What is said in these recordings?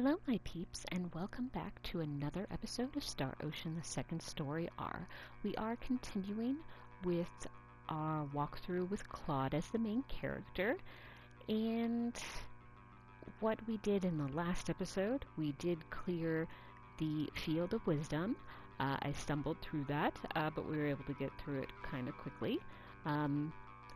Hello, my peeps, and welcome back to another episode of Star Ocean: The Second Story R. We are continuing with our walkthrough with Claude as the main character, and what we did in the last episode, we did clear the Field of Wisdom. I stumbled through that, but we were able to get through it kind of quickly.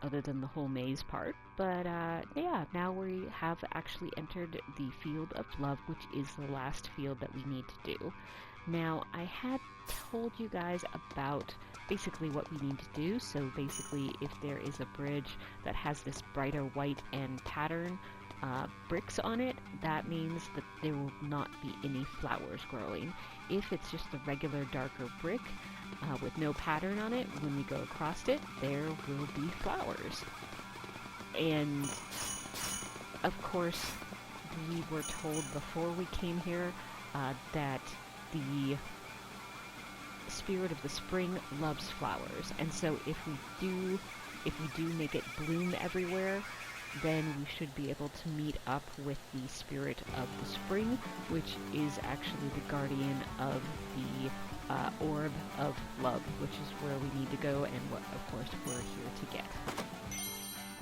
Other than the whole maze part. But yeah, now we have actually entered the Field of Love, which is the last field that we need to do. Now, I had told you guys about basically what we need to do. So basically, if there is a bridge that has this brighter white and pattern bricks on it, that means that there will not be any flowers growing. If it's just a regular darker brick, with no pattern on it, when we go across it, there will be flowers. And of course, we were told before we came here that the spirit of the spring loves flowers, and so if we do make it bloom everywhere, then we should be able to meet up with the spirit of the spring, which is actually the guardian of the orb of love, which is where we need to go and what, of course, we're here to get.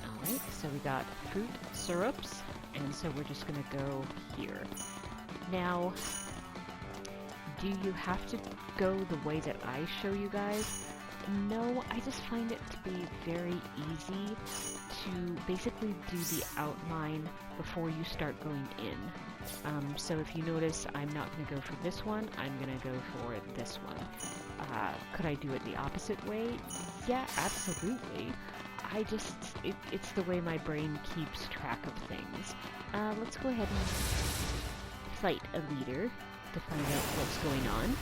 Alright, so we got fruit syrups, and so we're just going to go here. Now, do you have to go the way that I show you guys? No, I just find it to be very easy to basically do the outline before you start going in. So if you notice, I'm not going to go for this one, I'm going to go for this one. Could I do it the opposite way? Yeah, absolutely. It's the way my brain keeps track of things. Let's go ahead and fight a leader to find out what's going on.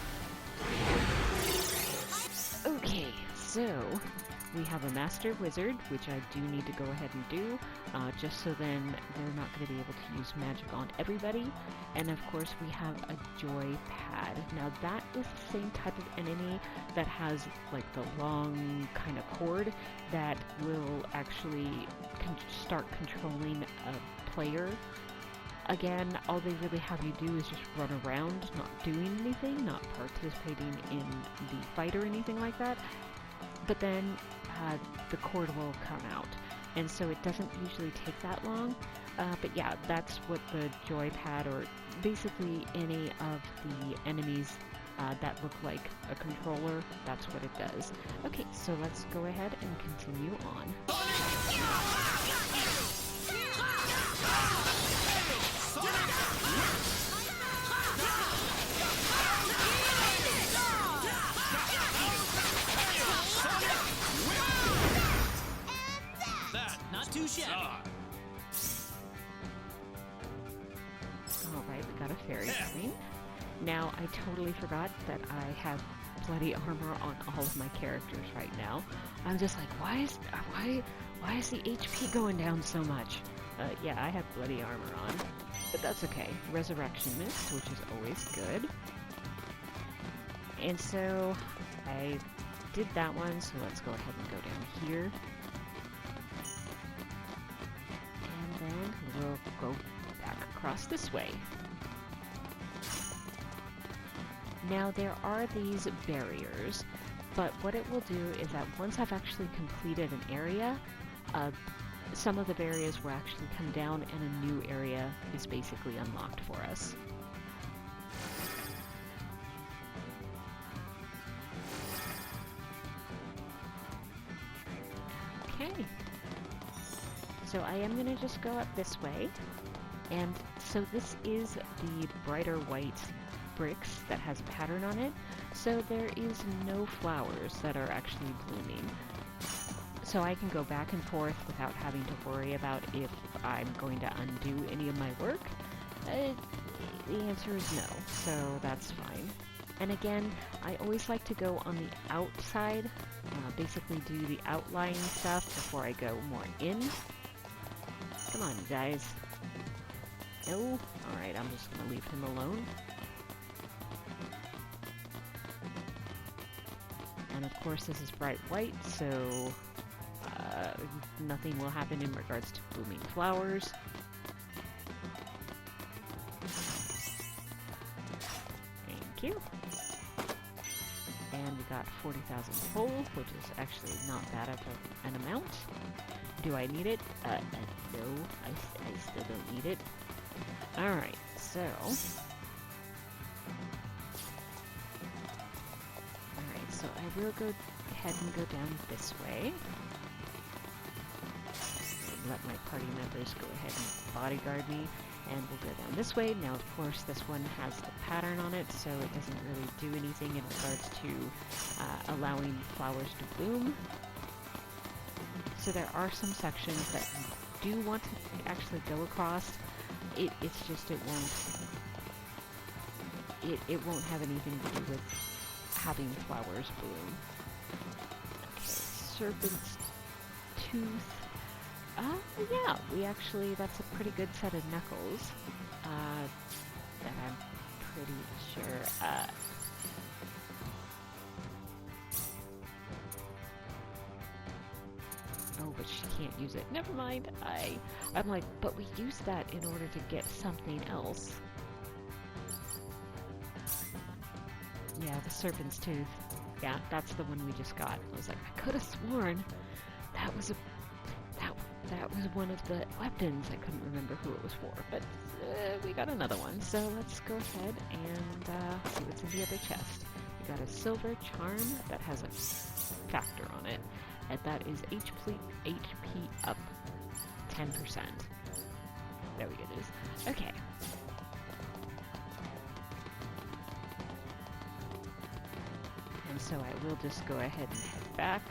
Okay, so we have a Master Wizard, which I do need to go ahead and do, just so then they're not going to be able to use magic on everybody. And of course we have a Joy Pad. Now that is the same type of enemy that has like the long kind of cord that will actually start controlling a player. Again, all they really have you do is just run around, not doing anything, not participating in the fight or anything like that. But then the cord will come out, and so it doesn't usually take that long. But yeah, that's what the Joy Pad, or basically any of the enemies that look like a controller, that's what it does. Okay, so let's go ahead and continue on. Alright, we got a fairy coming. Now, I totally forgot that I have bloody armor on all of my characters right now. I'm just like, why is the HP going down so much? Yeah, I have bloody armor on, but that's okay. Resurrection Mist, which is always good. And so, I did that one, so let's go ahead and go down here. And then we'll go back across this way. Now there are these barriers, but what it will do is that once I've actually completed an area, some of the barriers will actually come down and a new area is basically unlocked for us. Okay. So I am going to just go up this way, and so this is the brighter white bricks that has pattern on it, so there is no flowers that are actually blooming. So I can go back and forth without having to worry about if I'm going to undo any of my work. The answer is no, so that's fine. And again, I always like to go on the outside, basically do the outlying stuff before I go more in. Come on, you guys. No? Alright, I'm just going to leave him alone. And of course this is bright white, so nothing will happen in regards to blooming flowers. Thank you. And we got 40,000 coal, which is actually not bad of an amount. Do I need it? No, I still don't need it. Alright, so... Alright, so I will go ahead and go down this way. And let my party members go ahead and bodyguard me. And we'll go down this way. Now, of course, this one has the pattern on it, so it doesn't really do anything in regards to allowing flowers to bloom. So there are some sections that you do want to actually go across. It's just it won't have anything to do with having flowers bloom. Okay, Serpent's Tooth. Yeah, that's a pretty good set of knuckles, that I'm pretty sure, oh, but she can't use it. Never mind. I'm like, but we used that in order to get something else. Yeah, the Serpent's Tooth. Yeah, that's the one we just got. I was like, I could have sworn that was one of the weapons. I couldn't remember who it was for, but we got another one. So let's go ahead and see what's in the other chest. We got a silver charm that has a factor on it, and that is HP up 10%. There it is. Okay. And so I will just go ahead and head back.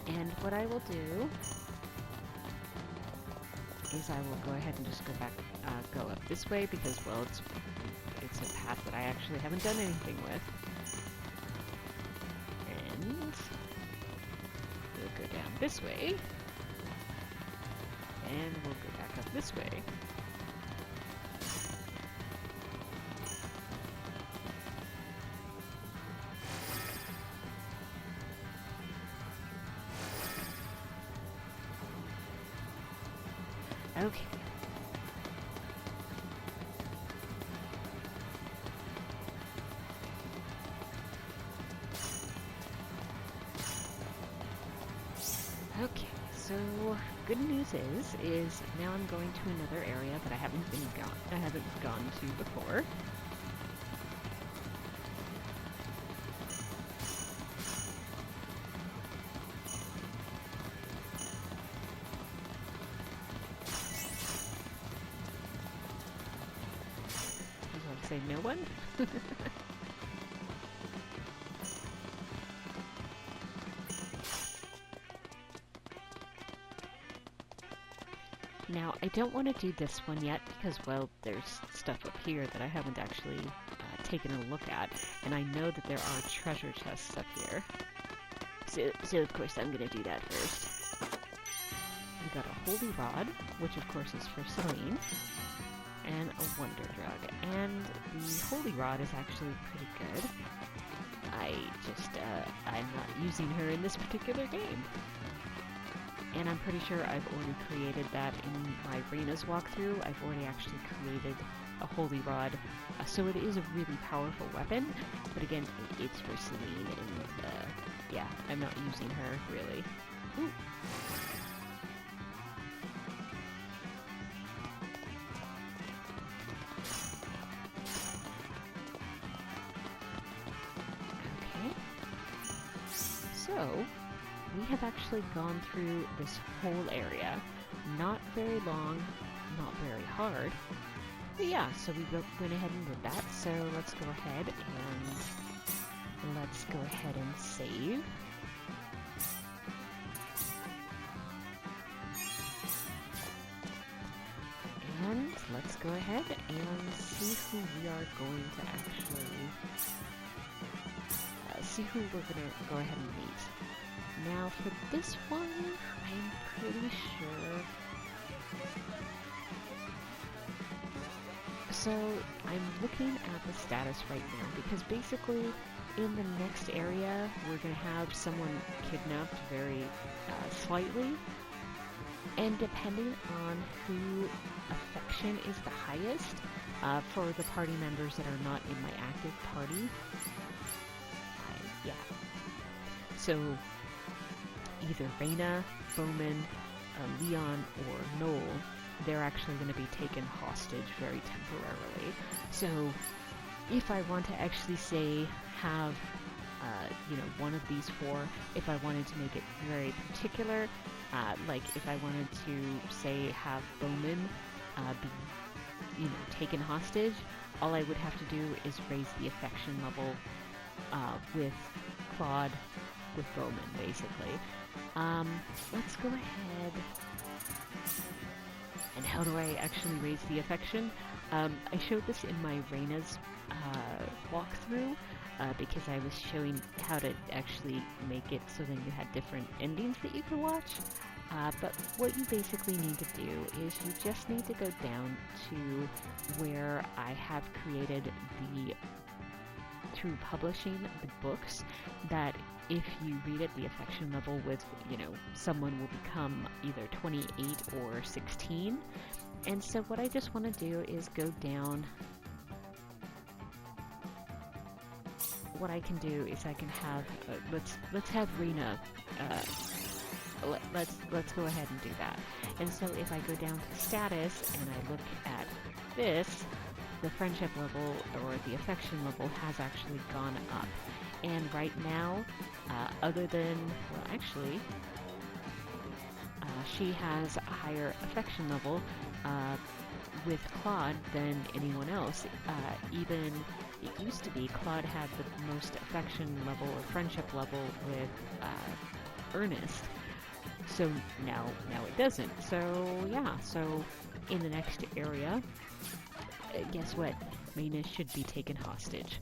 And what I will do is I will go ahead and just go back, go up this way because, well, it's a path that I actually haven't done anything with. And we'll go down this way. And we'll go back up this way. Okay. Okay, so good news is now I'm going to another area that I haven't gone to before. Say no one? Now, I don't want to do this one yet because, well, there's stuff up here that I haven't actually taken a look at, and I know that there are treasure chests up here. So of course, I'm going to do that first. We got a holy rod, which of course is for Celine. And a wonder drug, and the holy rod is actually pretty good. I'm not using her in this particular game. And I'm pretty sure I've already created that in my arenas walkthrough. I've already actually created a holy rod, so it is a really powerful weapon, but again, it's for Celine, and yeah, I'm not using her, really. Ooh. So, we have actually gone through this whole area. Not very long, not very hard. But yeah, so we went ahead and did that. So let's go ahead and save. And let's go ahead and see who we are going to actually... see who we're going to go ahead and meet. Now for this one, I'm pretty sure... So I'm looking at the status right now because basically in the next area, we're going to have someone kidnapped very slightly. And depending on who affection is the highest, for the party members that are not in my active party, yeah. So either Reyna, Bowman, Leon, or Noel, they're actually going to be taken hostage very temporarily. So if I want to actually say have, one of these four, if I wanted to make it very particular, like if I wanted to say have Bowman be, taken hostage, all I would have to do is raise the affection level with Claude, with Bowman, basically. Let's go ahead. And how do I actually raise the affection? I showed this in my Reyna's walkthrough because I was showing how to actually make it so then you had different endings that you could watch. But what you basically need to do is you just need to go down to where I have created through publishing the books, that if you read at the affection level with, someone will become either 28 or 16. And so what I just want to do is go down. What I can do is I can have, let's have Reyna, let's go ahead and do that. And so if I go down to status and I look at this, the friendship level or the affection level has actually gone up. And right now, other than, well, actually, she has a higher affection level with Claude than anyone else. Even it used to be Claude had the most affection level or friendship level with Ernest. So now it doesn't. So yeah, so in the next area, guess what? Reyna should be taken hostage.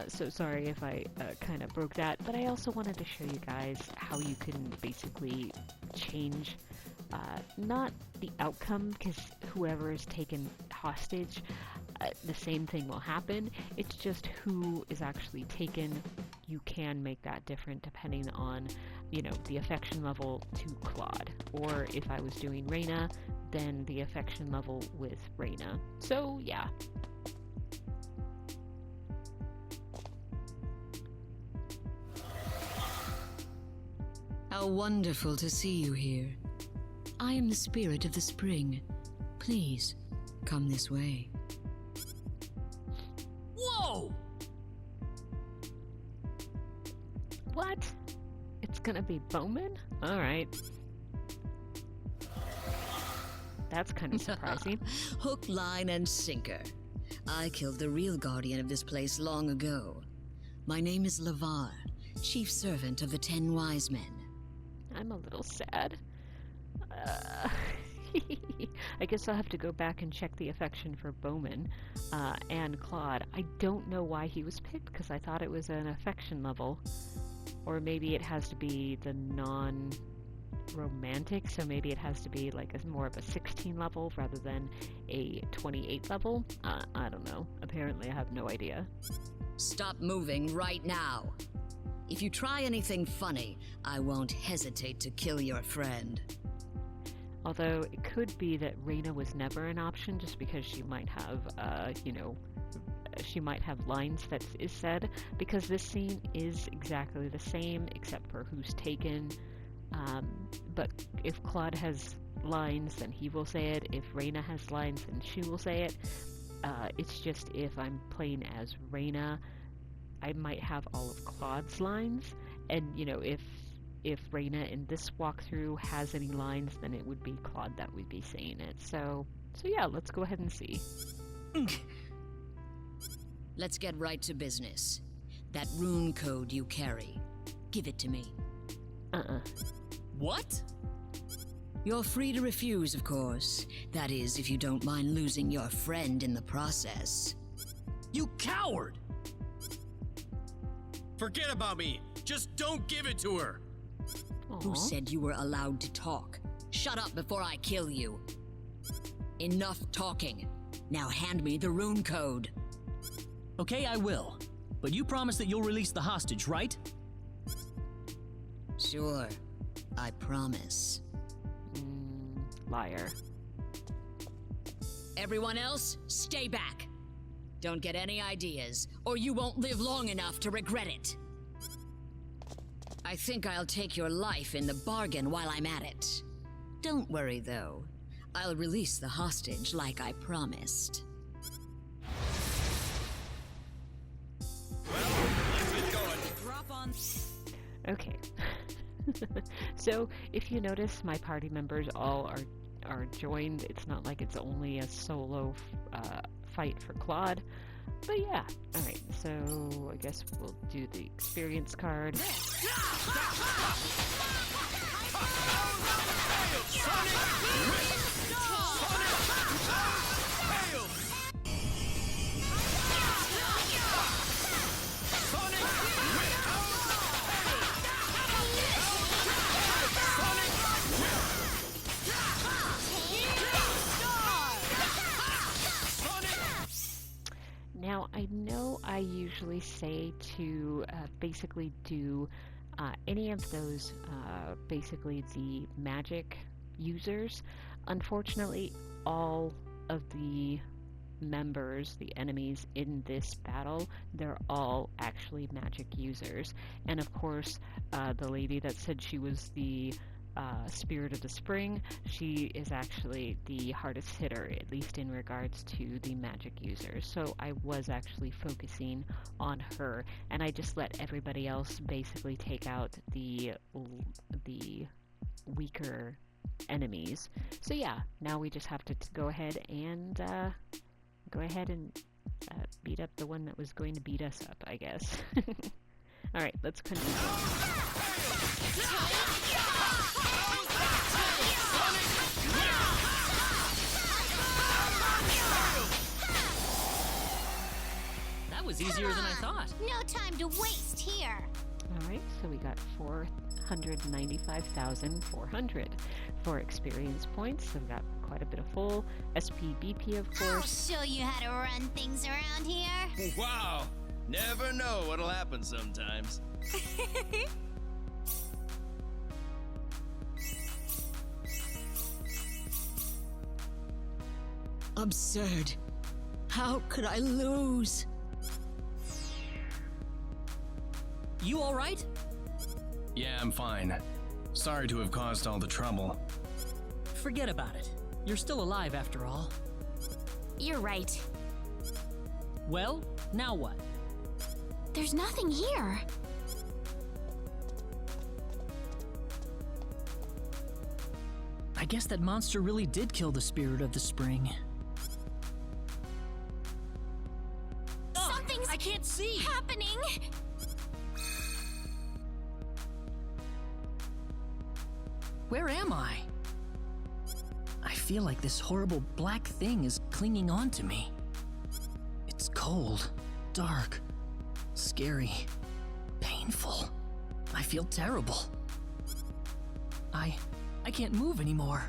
So sorry if I kind of broke that, but I also wanted to show you guys how you can basically change not the outcome, because whoever is taken hostage, the same thing will happen. It's just who is actually taken. You can make that different depending on, the affection level to Claude. Or if I was doing Reyna, then the affection level with Reyna. So yeah. How wonderful to see you here. I am the spirit of the spring. Please, come this way. Whoa! What? It's gonna be Bowman? Alright. That's kind of surprising. Hook, line, and sinker. I killed the real guardian of this place long ago. My name is Lavar, chief servant of the 10 Wise Men. I'm a little sad. I guess I'll have to go back and check the affection for Bowman and Claude. I don't know why he was picked, because I thought it was an affection level. Or maybe it has to be the non-romantic, so maybe it has to be like more of a 16 level rather than a 28 level. I don't know. Apparently I have no idea. Stop moving right now. If you try anything funny, I won't hesitate to kill your friend. Although it could be that Reyna was never an option, just because she might have, she might have lines that is said, because this scene is exactly the same except for who's taken. But if Claude has lines, then he will say it. If Reyna has lines, then she will say it. It's just if I'm playing as Reyna, I might have all of Claude's lines, and if Reyna in this walkthrough has any lines, then it would be Claude that would be saying it. So yeah, let's go ahead and see. Let's get right to business. That rune code you carry, give it to me. What? You're free to refuse, of course. That is, if you don't mind losing your friend in the process. You coward! Forget about me! Just don't give it to her! Aww. Who said you were allowed to talk? Shut up before I kill you. Enough talking. Now hand me the rune code. Okay, I will. but you promise that you'll release the hostage, right? Sure, I promise. Liar. Everyone else, stay back. Don't get any ideas, or you won't live long enough to regret it. I think I'll take your life in the bargain while I'm at it. Don't worry, though. I'll release the hostage like I promised. Okay. So, if you notice, my party members all are joined. It's not like it's only a solo fight for Claude. But yeah, alright, so I guess we'll do the experience card. Now, I know I usually say to basically do any of those, basically the magic users. Unfortunately, all of the members, the enemies in this battle, they're all actually magic users. And of course, the lady that said she was the Spirit of the Spring, she is actually the hardest hitter, at least in regards to the magic users. So I was actually focusing on her, and I just let everybody else basically take out the weaker enemies. So yeah, now we just have to go ahead and beat up the one that was going to beat us up, I guess. Alright, let's continue. That was easier than I thought. No time to waste here. Alright, so we got 495,400 for experience points. So we got quite a bit of full SP, BP, of I'll course. show you how to run things around here. Wow! Never know what'll happen sometimes. Absurd. How could I lose? You all right? Yeah, I'm fine. Sorry to have caused all the trouble. Forget about it. You're still alive after all. You're right. Well, now what? There's nothing here. I guess that monster really did kill the Spirit of the Spring. Something's I can't see! happening. Where am I? I feel like this horrible black thing is clinging on to me. It's cold, dark, scary, painful. I feel terrible. I can't move anymore.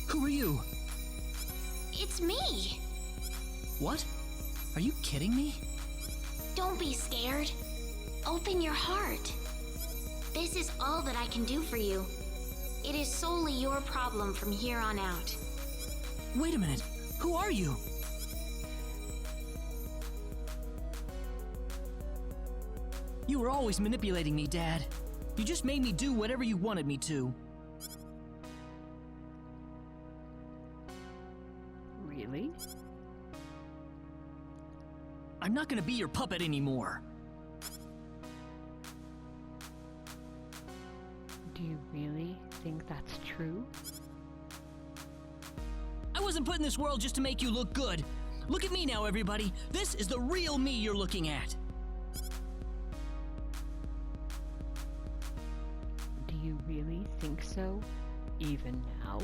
Who are you? It's me. What? Are you kidding me? Don't be scared. Open your heart. This is all that I can do for you. It is solely your problem from here on out. Wait a minute. Who are you? You were always manipulating me, Dad. You just made me do whatever you wanted me to. Really? I'm not gonna be your puppet anymore. Do you really think that's true? I wasn't put in this world just to make you look good. Look at me now, everybody. This is the real me you're looking at. Do you really think so? Even now?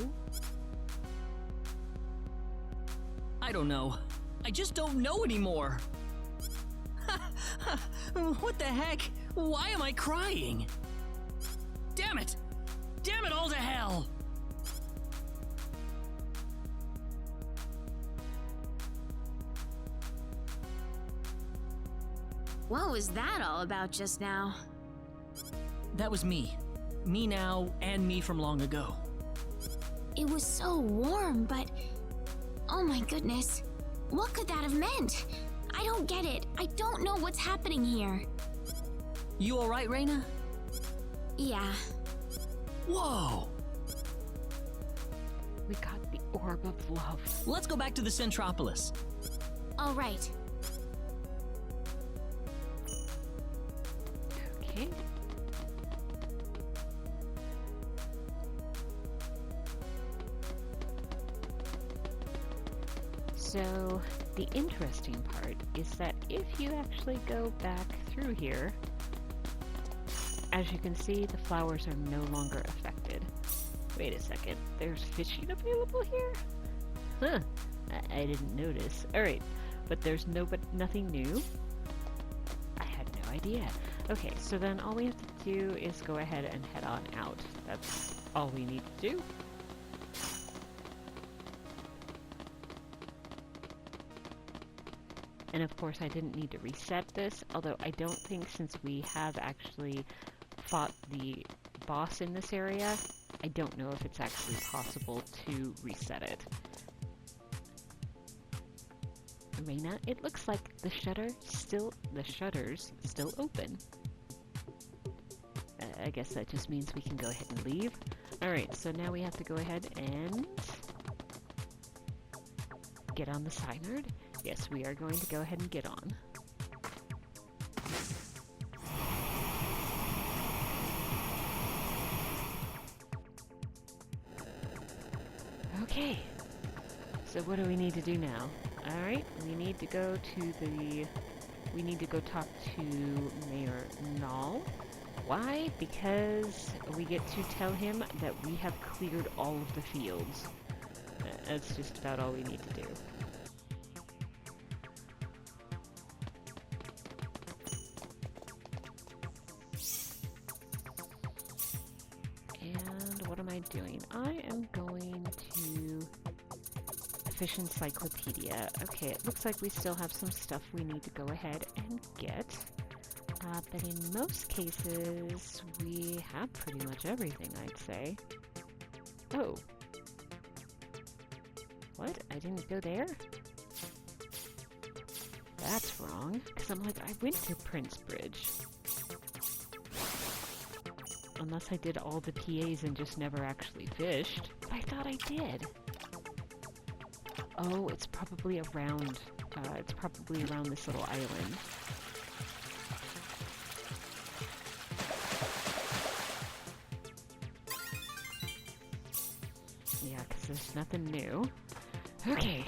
I don't know. I just don't know anymore. What the heck? Why am I crying? Damn it! Damn it all to hell! What was that all about just now? That was me. Me now, and me from long ago. It was so warm, but... Oh my goodness. What could that have meant? I don't get it. I don't know what's happening here. You alright, Reina? Yeah. Whoa! We got the Orb of Love. Let's go back to the Centropolis. All right. Okay. So, the interesting part is that if you actually go back through here, as you can see, the flowers are no longer affected. Wait a second, there's fishing available here? Huh, I didn't notice. Alright, but there's nothing new? I had no idea. Okay, so then all we have to do is go ahead and head on out. That's all we need to do. And of course I didn't need to reset this, although I don't think, since we have actually fought the boss in this area, I don't know if it's actually possible to reset it. Reina, it looks like the shutters still open. I guess that just means we can go ahead and leave. Alright, so now we have to go ahead and get on the Synard. Yes, we are going to go ahead and get on. Okay, so what do we need to do now? Alright, we need to go talk to Mayor Phynal. Why? Because we get to tell him that we have cleared all of the fields. That's just about all we need to do. And what am I doing? I am going to Fish Encyclopedia. Okay, it looks like we still have some stuff we need to go ahead and get. But in most cases, we have pretty much everything, I'd say. Oh. What? I didn't go there? That's wrong, because I'm like, I went to Prince Bridge. Unless I did all the PAs and just never actually fished. But I thought I did. Oh, it's probably around this little island. Yeah, because there's nothing new. Okay.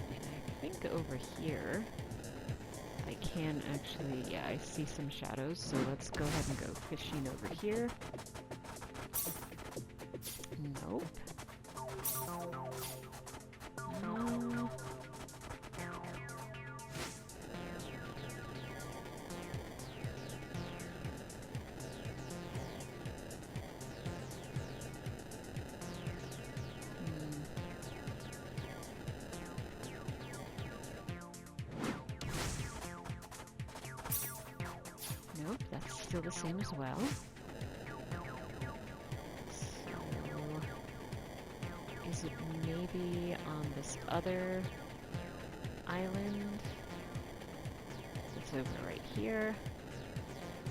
And I think over here, I can actually, yeah, I see some shadows, so let's go ahead and go fishing over here. Nope. Nope, that's still the same as well. So, is it maybe on this other island? It's over right here.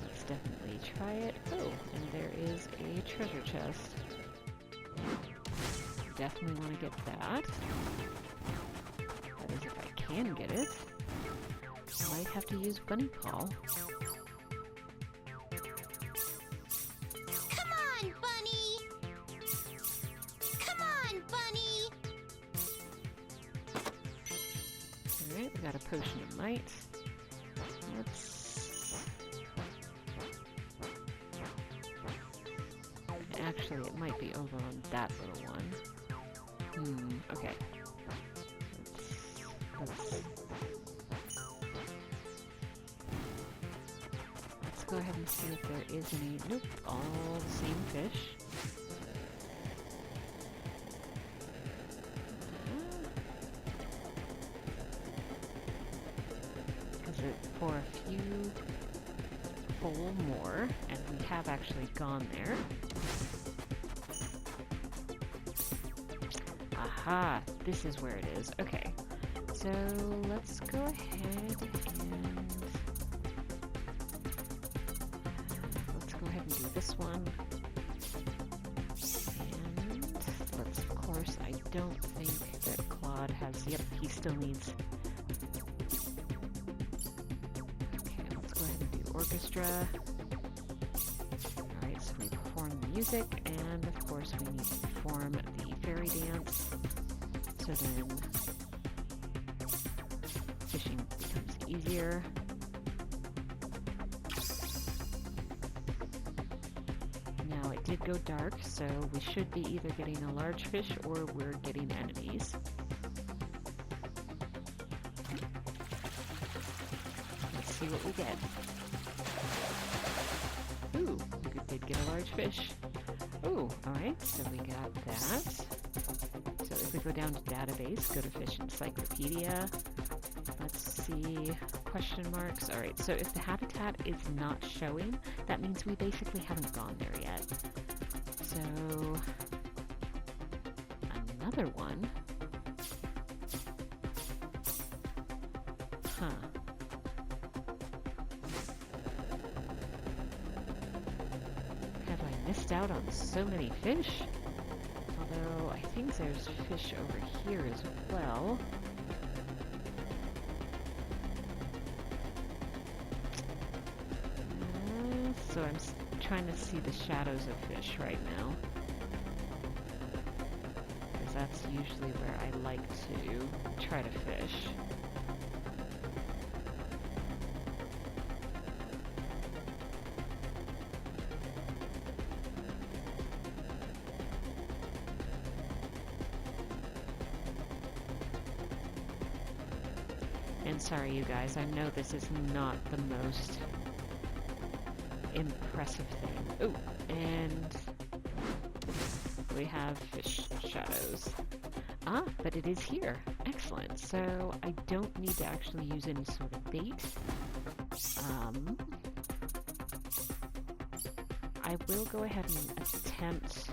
Let's definitely try it. Oh, and there is a treasure chest. Definitely want to get that. That is if I can get it. Might have to use Bunny Call. Alright, we got a potion of might. Actually, it might be over on that little one. Okay. Let's go ahead and see if there is any. Nope, all the same fish. for a few full more, and we have actually gone there. Aha, this is where it is. Okay, so let's go ahead and do this one. And let's, of course, I don't think that Claude has, yep, he still needs. Okay, let's go ahead and do orchestra. Alright, so we perform the music, and of course we need to perform the fairy dance. So then fishing becomes easier. Now it did go dark, so we should be either getting a large fish or we're getting enemies. Let's see what we get. Ooh, we did get a large fish. Ooh, alright, so we got that. So if we go down to database, go to Fish Encyclopedia. Let's see, question marks. Alright, so if the habitat is not showing, that means we basically haven't gone there yet. So, another one. Huh. Have I missed out on so many fish? Although, I think there's fish over here as well. So I'm trying to see the shadows of fish right now. Because that's usually where I like to try to fish. And sorry you guys, I know this is not the most impressive thing. Oh, and we have fish shadows. Ah, but it is here. Excellent. So I don't need to actually use any sort of bait. I will go ahead and attempt.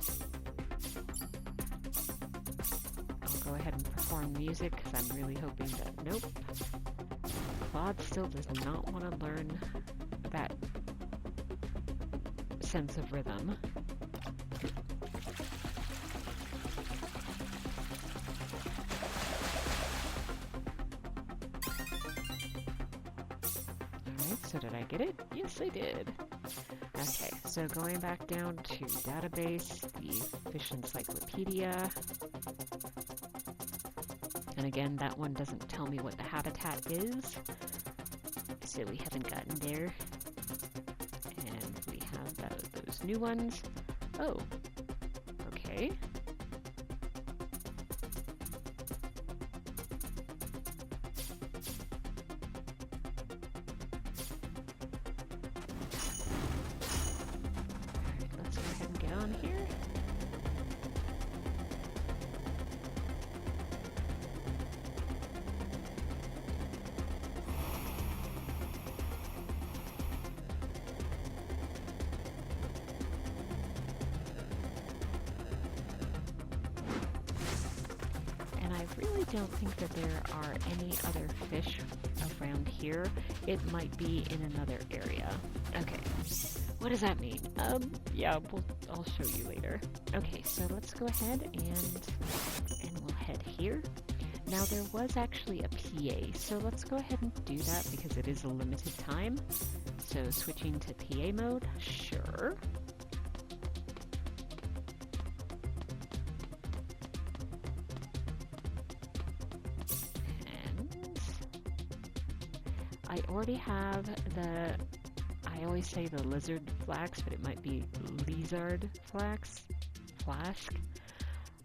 I'll go ahead and perform music because I'm really hoping that, nope. Claude still does not want to learn that sense of rhythm. Alright, so did I get it? Yes, I did. Okay, so going back down to database, the Fish Encyclopedia. And again, that one doesn't tell me what the habitat is, so we haven't gotten there. And we have those new ones. Oh, okay. Alright, let's go ahead and get on here. I really don't think that there are any other fish around here. It might be in another area. Okay, what does that mean? Yeah, I'll show you later. Okay, so let's go ahead and we'll head here. Now there was actually a PA, so let's go ahead and do that because it is a limited time. So switching to PA mode, sure. I already have I always say the lizard flax, but it might be lizard flask.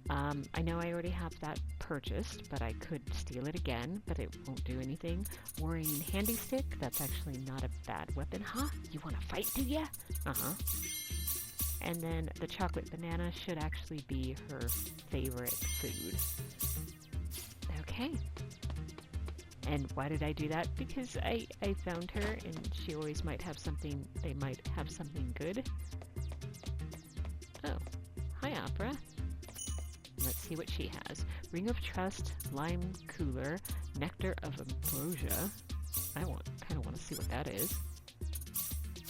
I know I already have that purchased, but I could steal it again, but it won't do anything. Worrying handy stick, that's actually not a bad weapon. Huh? You want to fight, do ya? Uh-huh. And then the chocolate banana should actually be her favorite food. Okay. And why did I do that? Because I found her, and she always might have something, they might have something good. Oh, hi Opera. Let's see what she has. Ring of Trust, Lime Cooler, Nectar of Ambrosia. I kind of want to see what that is.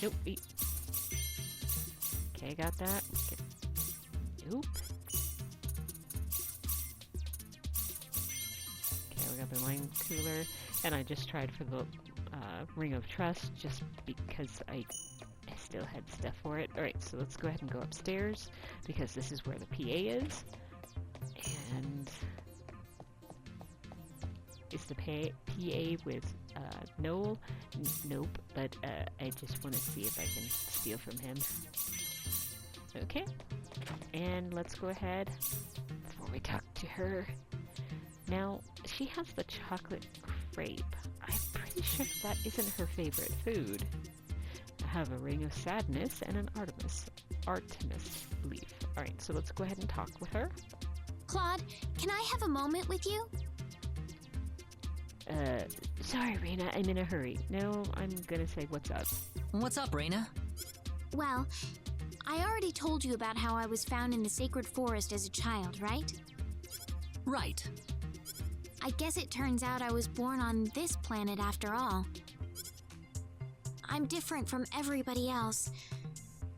Nope. Okay, got that. Nope. Okay, we got the Lime Cooler, and I just tried for the Ring of Trust just because I still had stuff for it. Alright, so let's go ahead and go upstairs because this is where the PA is. And is the PA with Noel? Nope, but I just want to see if I can steal from him. Okay, and let's go ahead before we talk to her. Now, she has the chocolate crepe. I'm pretty sure that isn't her favorite food. I have a Ring of Sadness and an Artemis leaf. Alright, so let's go ahead and talk with her. Claude, can I have a moment with you? Sorry, Raina, I'm in a hurry. No, I'm gonna say what's up. What's up, Raina? Well, I already told you about how I was found in the sacred forest as a child, right? Right. I guess it turns out I was born on this planet after all. I'm different from everybody else.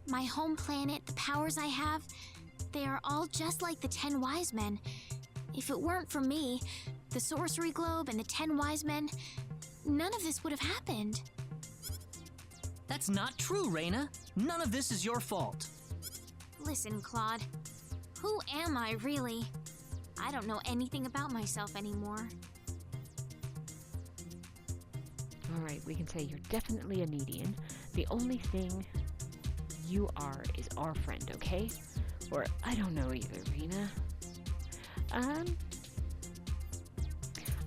My home planet, the powers I have, they are all just like the 10 wise men. If it weren't for me, the sorcery globe and the 10 wise men, none of this would have happened. That's not true, Raina. None of this is your fault. Listen, Claude. Who am I, really? I don't know anything about myself anymore. Alright, we can say you're definitely a median. The only thing you are is our friend, okay? Or I don't know either, Rena.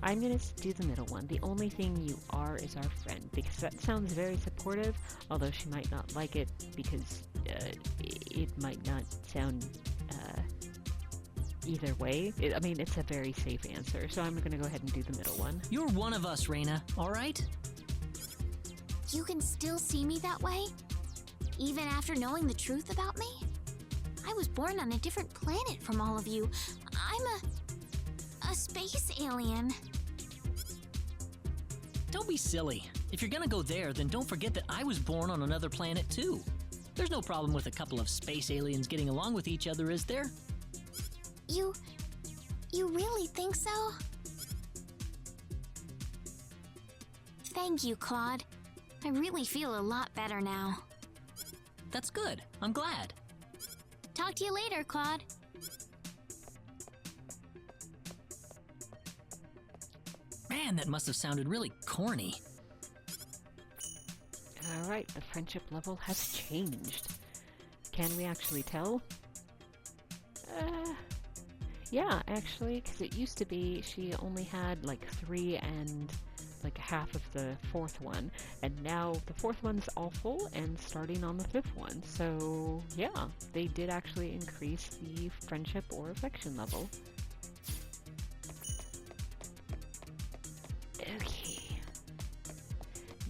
I'm gonna do the middle one. The only thing you are is our friend, because that sounds very supportive, although she might not like it because it might not sound either way. I mean, it's a very safe answer, so I'm gonna go ahead and do the middle one. You're one of us, Raina, all right? You can still see me that way? Even after knowing the truth about me? I was born on a different planet from all of you. I'm a space alien. Don't be silly. If you're gonna go there, then don't forget that I was born on another planet too. There's no problem with a couple of space aliens getting along with each other, is there? You really think so? Thank you, Claude. I really feel a lot better now. That's good. I'm glad. Talk to you later, Claude. Man, that must have sounded really corny. Alright, the friendship level has changed. Can we actually tell? Yeah, actually, because it used to be she only had like 3 and like half of the 4th one, and now the 4th one's all full and starting on the 5th one. So yeah, they did actually increase the friendship or affection level. Okay.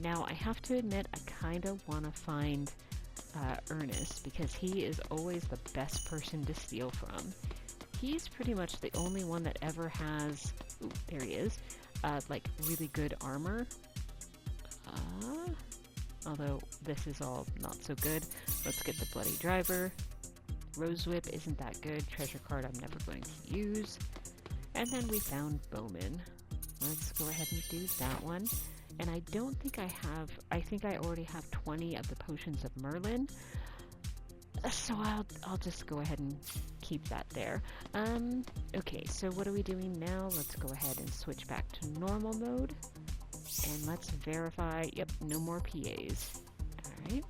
Now I have to admit, I kind of want to find Ernest, because he is always the best person to steal from. He's pretty much the only one that ever has, ooh, there he is, like really good armor. Although this is all not so good. Let's get the Bloody Driver. Rose Whip isn't that good. Treasure Card I'm never going to use. And then we found Bowman. Let's go ahead and do that one. And I don't think I have, I think I already have 20 of the Potions of Merlin. So I'll just go ahead and keep that there. Okay, so what are we doing now? Let's go ahead and switch back to normal mode. And let's verify, yep, no more PAs. Alright,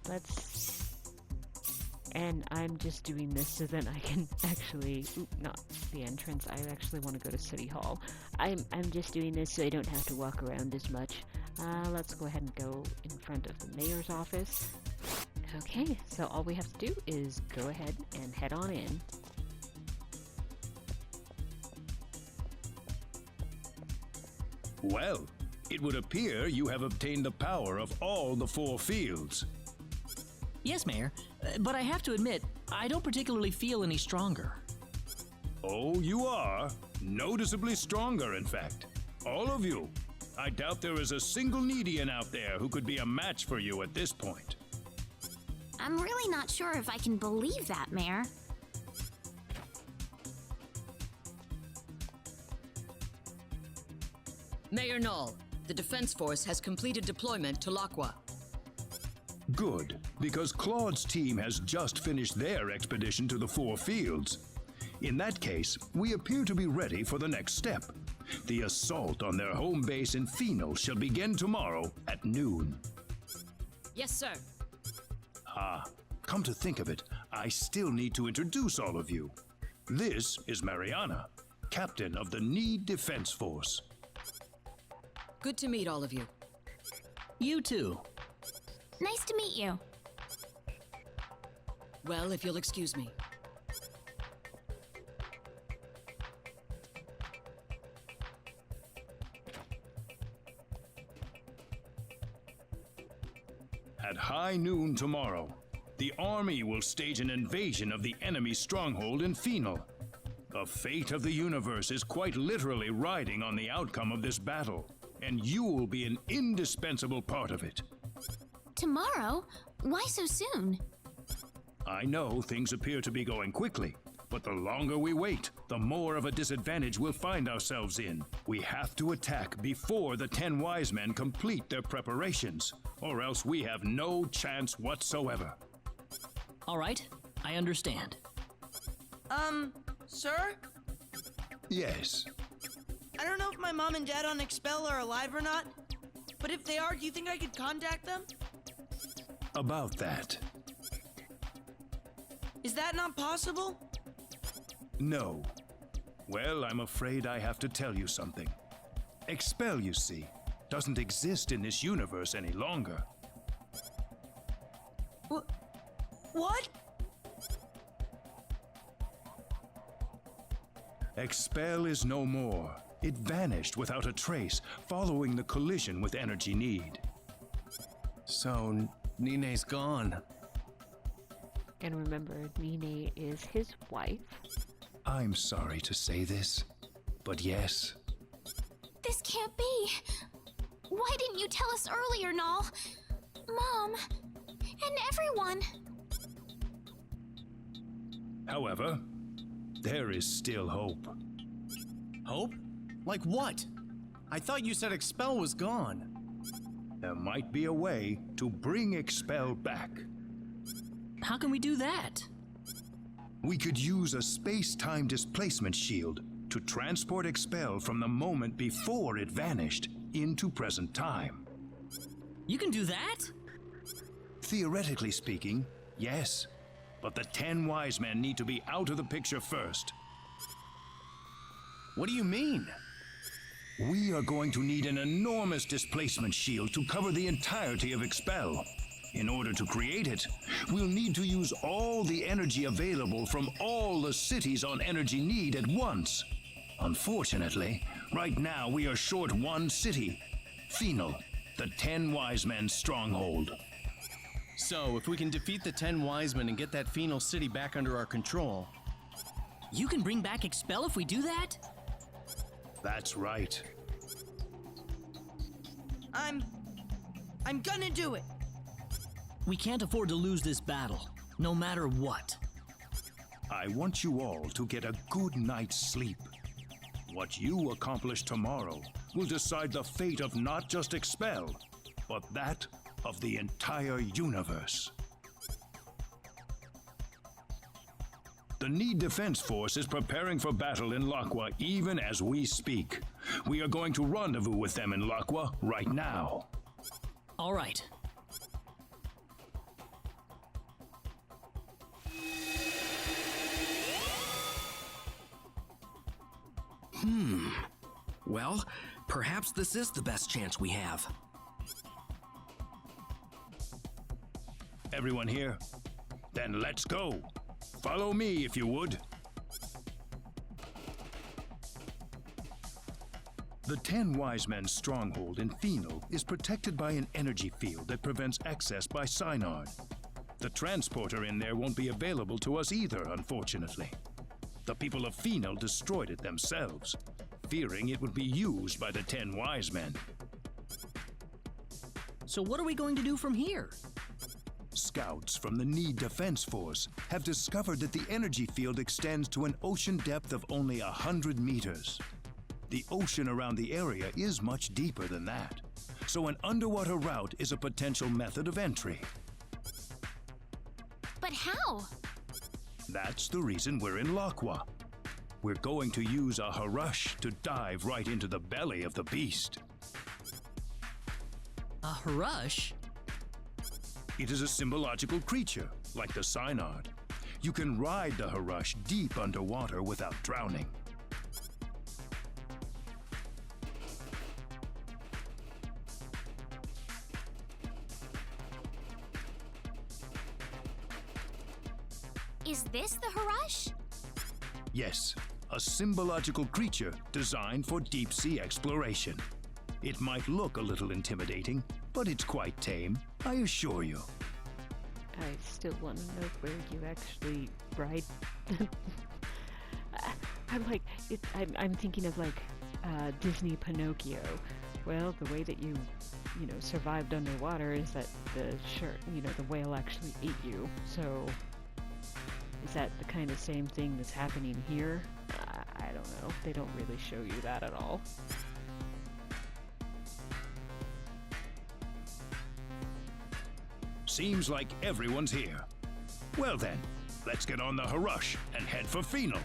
and I'm just doing this so that I can actually, not the entrance, I actually want to go to City Hall. I'm just doing this so I don't have to walk around as much. Let's go ahead and go in front of the mayor's office. Okay, so all we have to do is go ahead and head on in. Well, It would appear you have obtained the power of all the 4 fields. Yes, Mayor, but I have to admit, I don't particularly feel any stronger. Oh, you are. Noticeably stronger, in fact. All of you. I doubt there is a single Needian out there who could be a match for you at this point. I'm really not sure if I can believe that, Mayor. Mayor Null, the Defense Force has completed deployment to Laqua. Good, because Claude's team has just finished their expedition to the 4 fields. In that case, we appear to be ready for the next step. The assault on their home base in Phynal shall begin tomorrow at noon. Yes, sir. Come to think of it, I still need to introduce all of you. This is Mariana, captain of the Need Defense Force. Good to meet all of you. You too. Nice to meet you. Well, if you'll excuse me. At high noon tomorrow, the army will stage an invasion of the enemy stronghold in Phynal. The fate of the universe is quite literally riding on the outcome of this battle, and you will be an indispensable part of it. Tomorrow? Why so soon? I know things appear to be going quickly, but the longer we wait, the more of a disadvantage we'll find ourselves in. We have to attack before the 10 wise men complete their preparations, or else we have no chance whatsoever. All right, I understand. Sir? Yes. I don't know if my mom and dad on Expel are alive or not, but if they are, do you think I could contact them? About that. Is that not possible? No. Well, I'm afraid I have to tell you something. Expel, you see, doesn't exist in this universe any longer. What? Expel is no more. It vanished without a trace, following the collision with Energy Need. So, Nine's gone. And remember, Nine is his wife. I'm sorry to say this, but yes. This can't be. Why didn't you tell us earlier, Null? Mom, and everyone. However, there is still hope. Hope? Like what? I thought you said Expel was gone. There might be a way to bring Expel back. How can we do that? We could use a space-time displacement shield to transport Expel from the moment before it vanished into present time. You can do that? Theoretically speaking, yes. But the 10 wise men need to be out of the picture first. What do you mean? We are going to need an enormous displacement shield to cover the entirety of Expel. In order to create it, we'll need to use all the energy available from all the cities on Energy Need at once. Unfortunately, right now we are short one city, Phynal, the 10 wise men's stronghold. So, if we can defeat the 10 wise men and get that Phynal city back under our control... You can bring back Expel if we do that? That's right. I'm gonna do it. We can't afford to lose this battle, no matter what. I want you all to get a good night's sleep. What you accomplish tomorrow will decide the fate of not just Expel, but that of the entire universe. The Need Defense Force is preparing for battle in Laqua even as we speak. We are going to rendezvous with them in Laqua right now. All right. Well, perhaps this is the best chance we have. Everyone here? Then let's go. Follow me if you would. The 10 Wise Men's stronghold in Phynal is protected by an energy field that prevents access by Synard. The transporter in there won't be available to us either, unfortunately. The people of Phynal destroyed it themselves, fearing it would be used by the 10 Wise Men. So what are we going to do from here? Scouts from the Need Defense Force have discovered that the energy field extends to an ocean depth of only 100 meters. The ocean around the area is much deeper than that, so an underwater route is a potential method of entry. But how? That's the reason we're in Laqua. We're going to use a Harush to dive right into the belly of the beast. A Harush? It is a symbological creature, like the Synard. You can ride the Harush deep underwater without drowning. Is this the Harush? Yes, a symbological creature designed for deep-sea exploration. It might look a little intimidating, but it's quite tame, I assure you. I still want to know where you actually ride. I'm thinking of like Disney Pinocchio. Well, the way that you survived underwater is that the whale actually ate you. So is that the kind of same thing that's happening here? I don't know. They don't really show you that at all. Seems like everyone's here. Well then, let's get on the Harush and head for Phynal.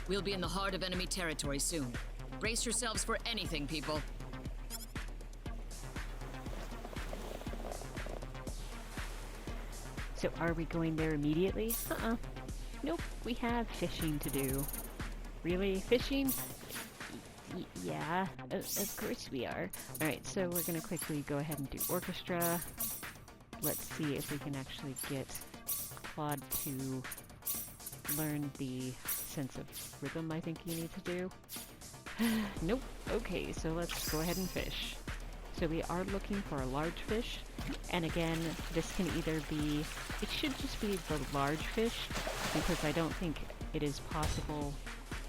We'll be in the heart of enemy territory soon. Brace yourselves for anything, people. So are we going there immediately? Nope, we have fishing to do. Really? Fishing? Yeah, of course we are. Alright, so we're gonna quickly go ahead and do orchestra. Let's see if we can actually get Claude to learn the sense of rhythm I think you need to do. Nope. Okay, so let's go ahead and fish. So we are looking for a large fish, and again, this can either be, it should just be the large fish, because I don't think it is possible,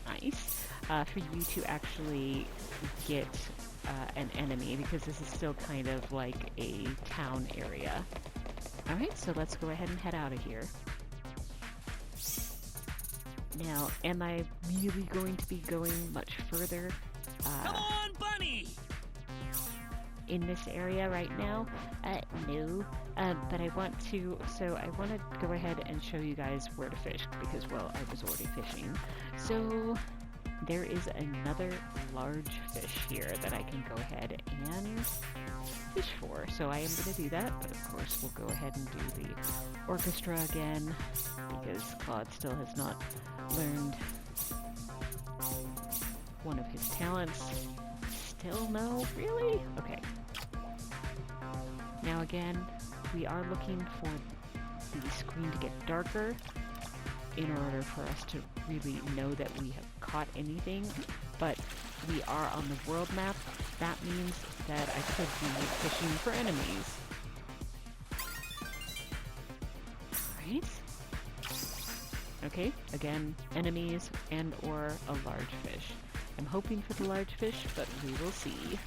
nice, for you to actually get an enemy, because this is still kind of like a town area. Alright, so let's go ahead and head out of here. Now, am I really going to be going much further? Come on, Bunny! In this area right now? No. But I want to go ahead and show you guys where to fish, because, well, I was already fishing. So, there is another large fish here that I can go ahead and fish for. So I am going to do that, but of course we'll go ahead and do the orchestra again, because Claude still has not learned one of his talents. Still no? Really? Okay. Now again, we are looking for the screen to get darker in order for us to really know that we have caught anything, but we are on the world map. That means that I could be fishing for enemies. Alright. Okay, again, enemies and or a large fish. I'm hoping for the large fish, but we will see.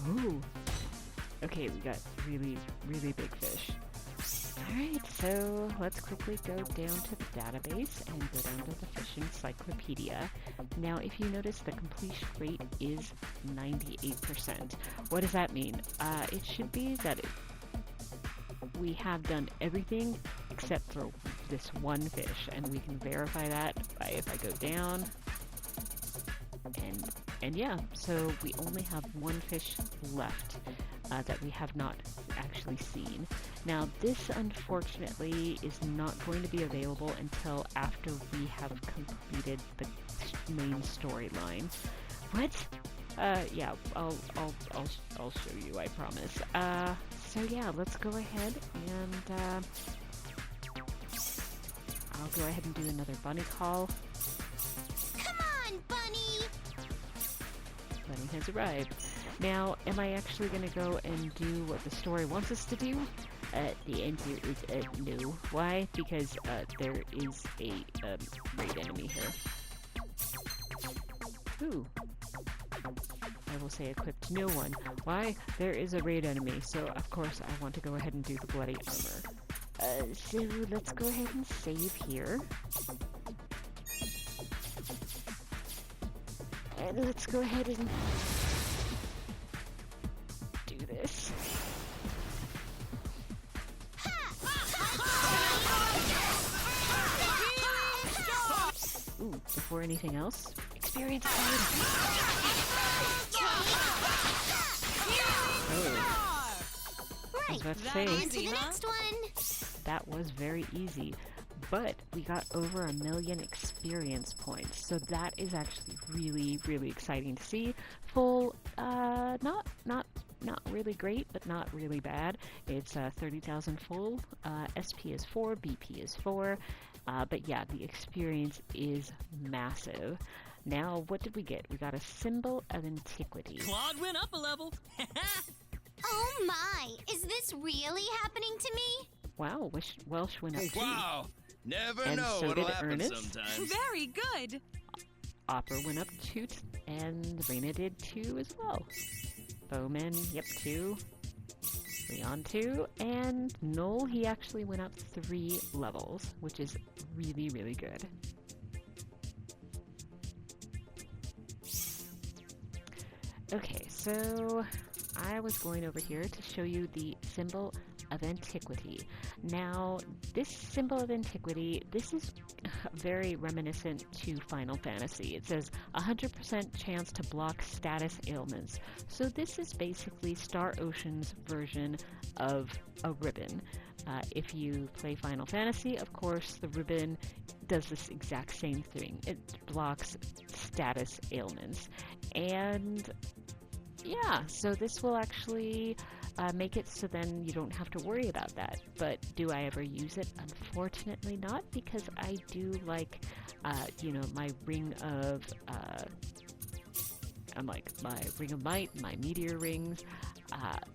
Oh! Okay, we got really, really big fish. Alright, so let's quickly go down to the database and go down to the fish encyclopedia. Now, if you notice, the completion rate is 98%. What does that mean? It should be that we have done everything except for this one fish, and we can verify that by if I go down. And yeah, so we only have one fish left that we have not actually seen. Now, this unfortunately is not going to be available until after we have completed the main storyline. What? Yeah, I'll show you, I promise. So yeah, let's go ahead and, I'll go ahead and do another bunny call. Come on, Bunny! Bunny has arrived. Now, am I actually going to go and do what the story wants us to do? The answer is no. Why? Because there is a raid enemy here. Ooh. I will say equipped no one. Why? There is a raid enemy, so of course I want to go ahead and do the bloody armor. So let's go ahead and save here. And let's go ahead and do this. Ooh, before anything else, experience card. Oh. I was about to say, On to the next one! that was very easy. But we got over 1 million experience points, so that is actually really, really exciting to see. Full, not really great, but not really bad. It's 30,000 full. SP is 4, BP is 4. But yeah, the experience is massive. Now, what did we get? We got a symbol of antiquity. Claude went up a level. Oh my! Is this really happening to me? Wow, Welsh went up 2. Wow! Never And know so what'll did happen Ernest. sometimes. Very good. Opera went up 2, and Raina did 2 as well. Bowman, yep, 2. Leon 2, and Noel, he actually went up 3 levels, which is really, really good. Okay, so I was going over here to show you the symbol of antiquity. Now, this symbol of antiquity, this is very reminiscent to Final Fantasy. It says 100% chance to block status ailments. So this is basically Star Ocean's version of a ribbon. If you play Final Fantasy, of course, the ribbon does this exact same thing. It blocks status ailments. And yeah, so this will actually make it so then you don't have to worry about that. But do I ever use it? Unfortunately not, because I do like, my ring of, my ring of might, my meteor rings.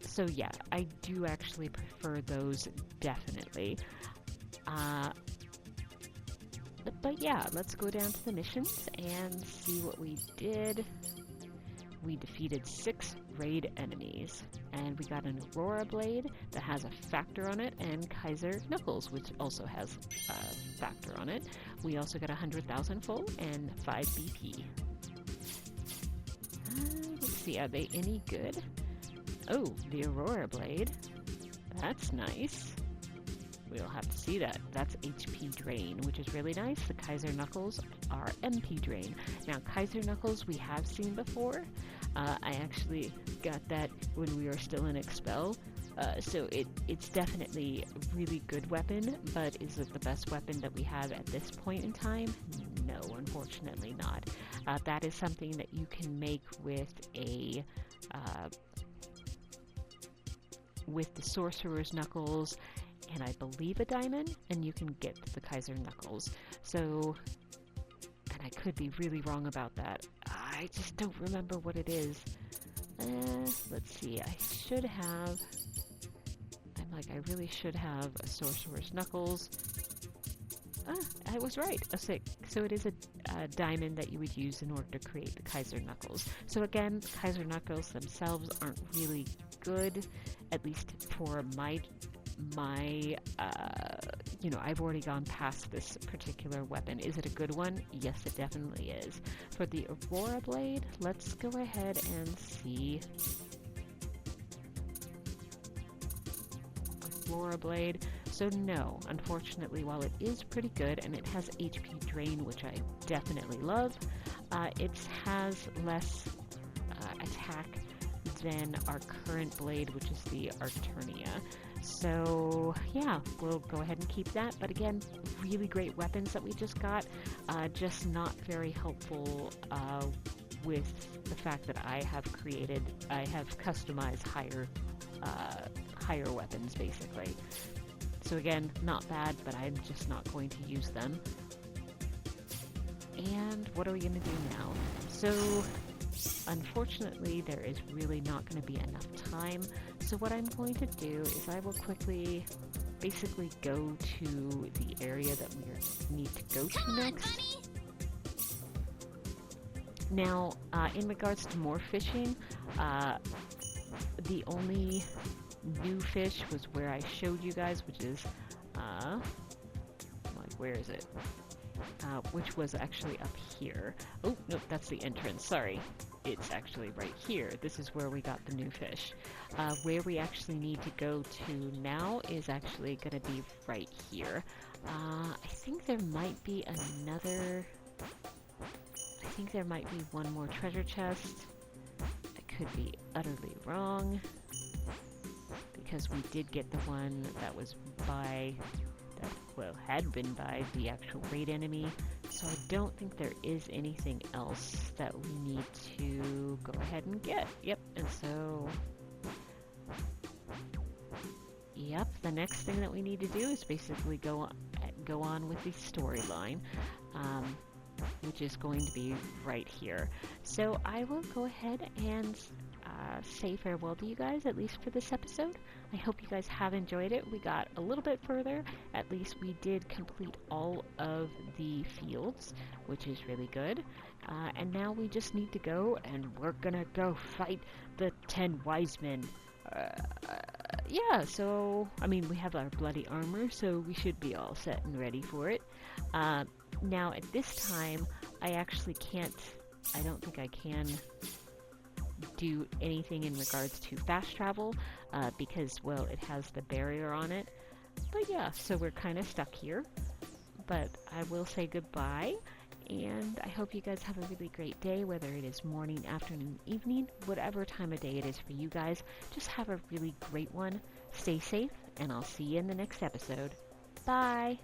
So yeah, I do actually prefer those, definitely. But yeah, let's go down to the missions and see what we did. We defeated 6 raid enemies, and we got an Aurora Blade that has a factor on it, and Kaiser Knuckles, which also has a factor on it. We also got 100,000 full and 5 BP. Let's see, are they any good? Oh, the Aurora Blade. That's nice. We'll have to see that. That's HP drain, which is really nice. The Kaiser Knuckles are MP drain. Now, Kaiser Knuckles we have seen before. I actually got that when we were still in Expel. So it's definitely a really good weapon, but is it the best weapon that we have at this point in time? No, unfortunately not. That is something that you can make with a with the Sorcerer's Knuckles and I believe a diamond, and you can get the Kaiser Knuckles. So, and I could be really wrong about that. I just don't remember what it is. Let's see, I should have... I really should have a Sorcerer's Knuckles. I was right. So it is a diamond that you would use in order to create the Kaiser Knuckles. So again, Kaiser Knuckles themselves aren't really good, at least for my I've already gone past this particular weapon. Is it a good one? Yes, it definitely is. For the Aurora Blade, let's go ahead and see. Aurora Blade. So no, unfortunately, while it is pretty good and it has HP drain, which I definitely love, it has less attack than our current blade, which is the Arternia. So yeah, we'll go ahead and keep that. But again, really great weapons that we just got, just not very helpful with the fact that I have customized higher weapons, basically. So again, not bad, but I'm just not going to use them. And what are we going to do now? So, unfortunately, there is really not going to be enough time. So what I'm going to do is I will quickly, basically go to the area that we need to go to next. Now, in regards to more fishing, the only new fish was where I showed you guys, which is, where is it? Which was actually up here. Oh, nope, that's the entrance, sorry. It's actually right here. This is where we got the new fish. Where we actually need to go to now is actually going to be right here. I think there might be another... I think there might be one more treasure chest. I could be utterly wrong, because we did get the one that was by... had been by the actual raid enemy, so I don't think there is anything else that we need to go ahead and get. Yep, and so... Yep, the next thing that we need to do is basically go on with the storyline, which is going to be right here. So I will go ahead and say farewell to you guys, at least for this episode. I hope you guys have enjoyed it. We got a little bit further. At least we did complete all of the fields, which is really good. And now we just need to go, and we're gonna go fight the 10 wise men. Yeah, so, I mean, we have our bloody armor, so we should be all set and ready for it. Now, at this time, I actually can't, I don't think I can do anything in regards to fast travel, because, well, it has the barrier on it. But yeah, so we're kind of stuck here. But I will say goodbye, and I hope you guys have a really great day, whether it is morning, afternoon, evening, whatever time of day it is for you guys. Just have a really great one. Stay safe, and I'll see you in the next episode. Bye!